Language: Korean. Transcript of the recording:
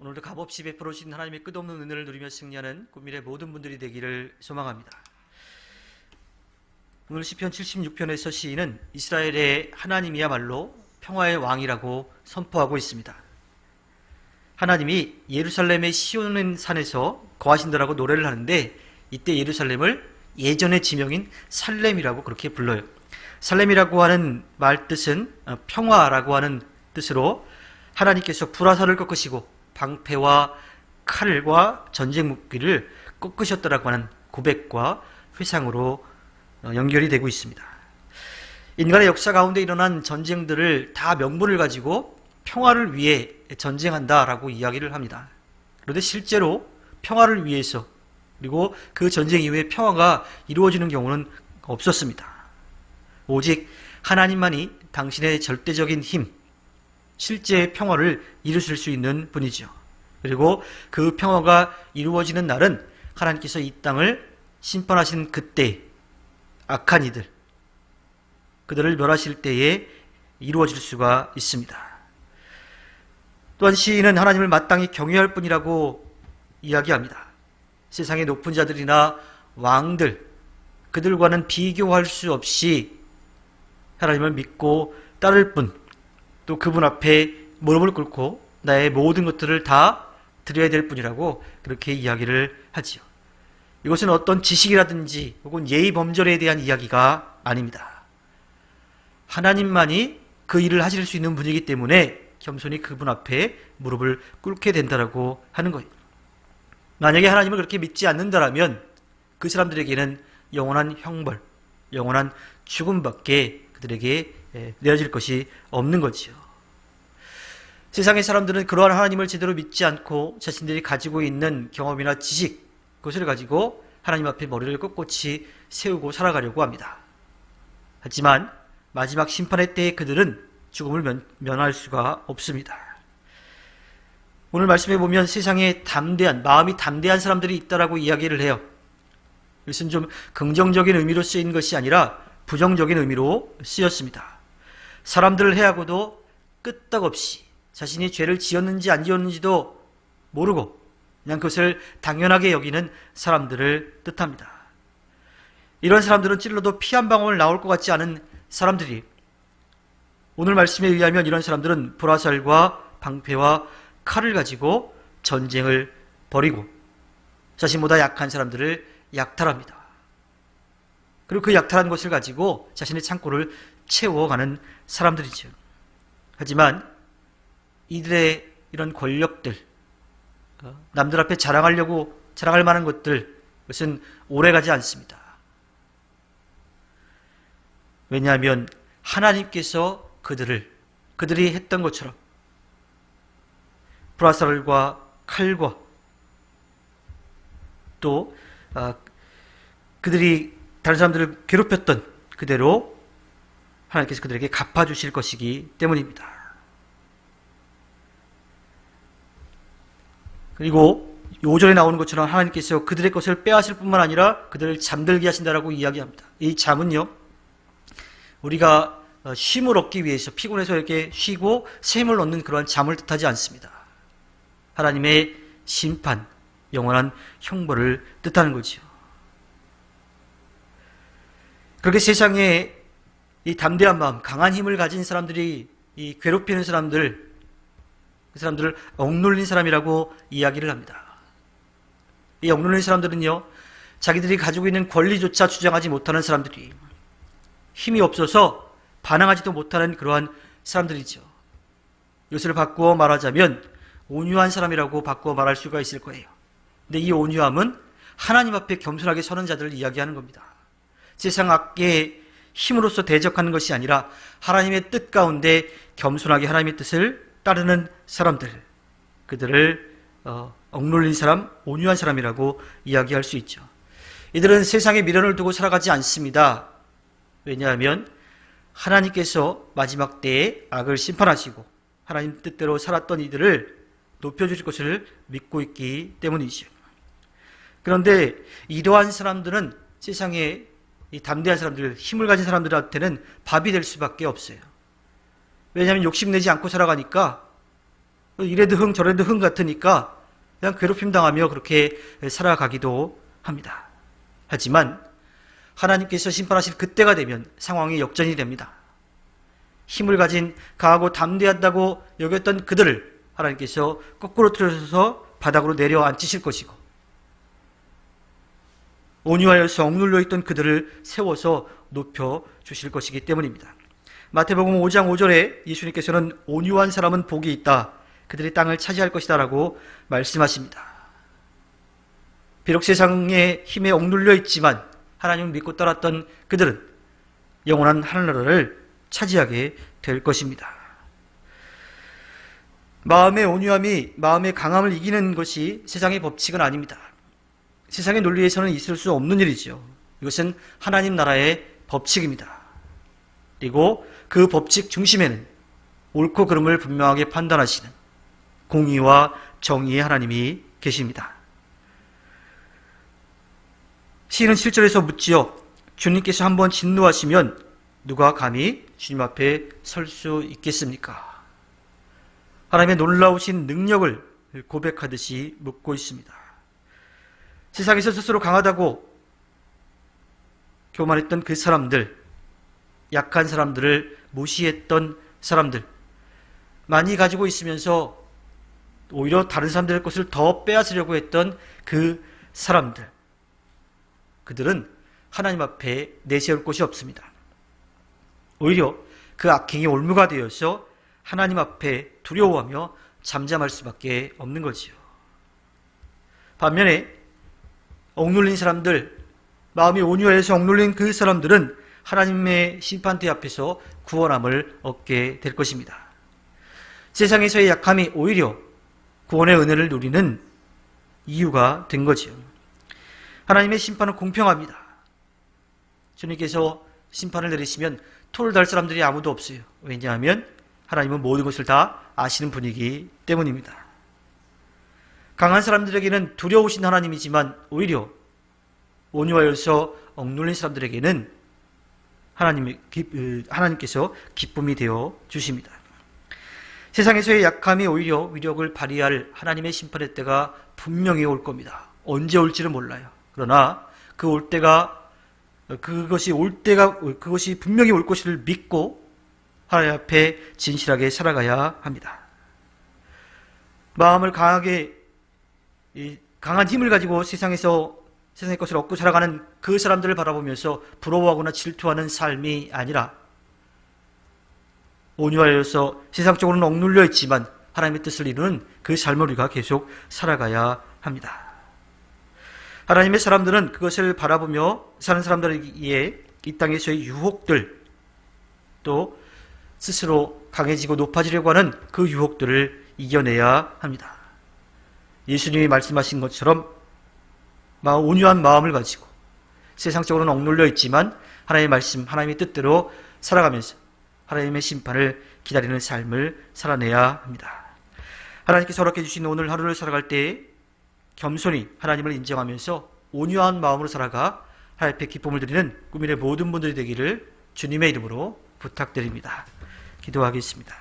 오늘도 값없이 베풀어 주신 하나님의 끝없는 은혜를 누리며 승리하는 꿈밀의 모든 분들이 되기를 소망합니다. 오늘 시편 76편에서 시인은 이스라엘의 하나님이야말로 평화의 왕이라고 선포하고 있습니다. 하나님이 예루살렘의 시온 산에서 거하신다라고 노래를 하는데, 이때 예루살렘을 예전의 지명인 살렘이라고 그렇게 불러요. 살렘이라고 하는 말 뜻은 평화라고 하는 뜻으로, 하나님께서 불화살을 꺾으시고 방패와 칼과 전쟁 무기를 꺾으셨다라고 하는 고백과 회상으로 연결이 되고 있습니다. 인간의 역사 가운데 일어난 전쟁들을 다 명분을 가지고 평화를 위해 전쟁한다라고 이야기를 합니다. 그런데 실제로 평화를 위해서, 그리고 그 전쟁 이후에 평화가 이루어지는 경우는 없었습니다. 오직 하나님만이 당신의 절대적인 힘, 실제의 평화를 이루실 수 있는 분이죠. 그리고 그 평화가 이루어지는 날은 하나님께서 이 땅을 심판하신 그때 악한 이들, 그들을 멸하실 때에 이루어질 수가 있습니다. 또한 시인은 하나님을 마땅히 경외할 뿐이라고 이야기합니다. 세상의 높은 자들이나 왕들, 그들과는 비교할 수 없이 하나님을 믿고 따를 뿐, 또 그분 앞에 무릎을 꿇고 나의 모든 것들을 다 드려야 될 뿐이라고 그렇게 이야기를 하지요. 이것은 어떤 지식이라든지 혹은 예의 범절에 대한 이야기가 아닙니다. 하나님만이 그 일을 하실 수 있는 분이기 때문에 겸손히 그분 앞에 무릎을 꿇게 된다라고 하는 거예요. 만약에 하나님을 그렇게 믿지 않는다라면 그 사람들에게는 영원한 형벌, 영원한 죽음밖에 그들에게 내어질 것이 없는 거지요. 세상의 사람들은 그러한 하나님을 제대로 믿지 않고 자신들이 가지고 있는 경험이나 지식, 그것을 가지고 하나님 앞에 머리를 꼿꼿이 세우고 살아가려고 합니다. 하지만 마지막 심판의 때에 그들은 죽음을 면할 수가 없습니다. 오늘 말씀해 보면 세상에 마음이 담대한 사람들이 있다라고 이야기를 해요. 이것은 좀 긍정적인 의미로 쓰인 것이 아니라 부정적인 의미로 쓰였습니다. 사람들을 해하고도 끄떡없이 자신이 죄를 지었는지 안 지었는지도 모르고 그냥 그것을 당연하게 여기는 사람들을 뜻합니다. 이런 사람들은 찔러도 피 한 방울 나올 것 같지 않은 사람들이, 오늘 말씀에 의하면 이런 사람들은 불화살과 방패와 칼을 가지고 전쟁을 벌이고 자신보다 약한 사람들을 약탈합니다. 그리고 그 약탈한 것을 가지고 자신의 창고를 채워가는 사람들이죠. 하지만 이들의 이런 권력들, 남들 앞에 자랑할 만한 것들, 그것은 오래가지 않습니다. 왜냐하면 하나님께서 그들이 했던 것처럼 불화살과 칼과 또 그들이 다른 사람들을 괴롭혔던 그대로 하나님께서 그들에게 갚아주실 것이기 때문입니다. 그리고 5절에 나오는 것처럼 하나님께서 그들의 것을 빼앗을 뿐만 아니라 그들을 잠들게 하신다라고 이야기합니다. 이 잠은요, 우리가 쉼을 얻기 위해서 피곤해서 이렇게 쉬고 샘을 얻는 그러한 잠을 뜻하지 않습니다. 하나님의 심판, 영원한 형벌을 뜻하는 거지요. 그렇게 세상에 이 담대한 마음, 강한 힘을 가진 사람들이 이 괴롭히는 사람들, 그 사람들을 억눌린 사람이라고 이야기를 합니다. 이 억눌린 사람들은요, 자기들이 가지고 있는 권리조차 주장하지 못하는 사람들이, 힘이 없어서 반항하지도 못하는 그러한 사람들이죠. 이것을 바꾸어 말하자면 온유한 사람이라고 바꾸어 말할 수가 있을 거예요. 근데 이 온유함은 하나님 앞에 겸손하게 서는 자들을 이야기하는 겁니다. 세상 악의 힘으로서 대적하는 것이 아니라 하나님의 뜻 가운데 겸손하게 하나님의 뜻을 따르는 사람들, 그들을 억눌린 사람, 온유한 사람이라고 이야기할 수 있죠. 이들은 세상에 미련을 두고 살아가지 않습니다. 왜냐하면 하나님께서 마지막 때에 악을 심판하시고 하나님 뜻대로 살았던 이들을 높여주실 것을 믿고 있기 때문이죠. 그런데 이러한 사람들은 세상에 이 담대한 사람들, 힘을 가진 사람들한테는 밥이 될 수밖에 없어요. 왜냐하면 욕심내지 않고 살아가니까 이래도 흥 저래도 흥 같으니까 그냥 괴롭힘 당하며 그렇게 살아가기도 합니다. 하지만 하나님께서 심판하실 그때가 되면 상황이 역전이 됩니다. 힘을 가진 강하고 담대하다고 여겼던 그들을 하나님께서 거꾸로 틀어서 바닥으로 내려앉히실 것이고, 온유하여서 억눌려 있던 그들을 세워서 높여 주실 것이기 때문입니다. 마태복음 5장 5절에 예수님께서는 온유한 사람은 복이 있다, 그들이 땅을 차지할 것이다 라고 말씀하십니다. 비록 세상의 힘에 억눌려 있지만 하나님을 믿고 따랐던 그들은 영원한 하늘나라를 차지하게 될 것입니다. 마음의 온유함이 마음의 강함을 이기는 것이 세상의 법칙은 아닙니다. 세상의 논리에서는 있을 수 없는 일이죠. 이것은 하나님 나라의 법칙입니다. 그리고 그 법칙 중심에는 옳고 그름을 분명하게 판단하시는 공의와 정의의 하나님이 계십니다. 시인은 7절에서 묻지요. 주님께서 한번 진노하시면 누가 감히 주님 앞에 설 수 있겠습니까? 하나님의 놀라우신 능력을 고백하듯이 묻고 있습니다. 세상에서 스스로 강하다고 교만했던 그 사람들, 약한 사람들을 무시했던 사람들, 많이 가지고 있으면서 오히려 다른 사람들의 것을 더 빼앗으려고 했던 그 사람들, 그들은 하나님 앞에 내세울 곳이 없습니다. 오히려 그 악행이 올무가 되어서 하나님 앞에 두려워하며 잠잠할 수밖에 없는 거지요. 반면에 억눌린 사람들, 마음이 온유해서 억눌린 그 사람들은 하나님의 심판대 앞에서 구원함을 얻게 될 것입니다. 세상에서의 약함이 오히려 구원의 은혜를 누리는 이유가 된 거지요. 하나님의 심판은 공평합니다. 주님께서 심판을 내리시면 토를 달 사람들이 아무도 없어요. 왜냐하면 하나님은 모든 것을 다 아시는 분이기 때문입니다. 강한 사람들에게는 두려우신 하나님이지만 오히려 온유하여서 억눌린 사람들에게는 하나님께서 기쁨이 되어 주십니다. 세상에서의 약함이 오히려 위력을 발휘할 하나님의 심판의 때가 분명히 올 겁니다. 언제 올지는 몰라요. 그러나 그것이 분명히 올 것을 믿고 하나님 앞에 진실하게 살아가야 합니다. 마음을 강한 힘을 가지고 세상의 것을 얻고 살아가는 그 사람들을 바라보면서 부러워하거나 질투하는 삶이 아니라 온유하여서 세상적으로는 억눌려 있지만 하나님의 뜻을 이루는 그 삶을 우리가 계속 살아가야 합니다. 하나님의 사람들은 그것을 바라보며 사는 사람들에게 이 땅에서의 유혹들, 또 스스로 강해지고 높아지려고 하는 그 유혹들을 이겨내야 합니다. 예수님이 말씀하신 것처럼 온유한 마음을 가지고 세상적으로는 억눌려 있지만 하나님의 말씀, 하나님의 뜻대로 살아가면서 하나님의 심판을 기다리는 삶을 살아내야 합니다. 하나님께서 허락해 주신 오늘 하루를 살아갈 때 겸손히 하나님을 인정하면서 온유한 마음으로 살아가 하나님 앞에 기쁨을 드리는 꾸민의 모든 분들이 되기를 주님의 이름으로 부탁드립니다. 기도하겠습니다.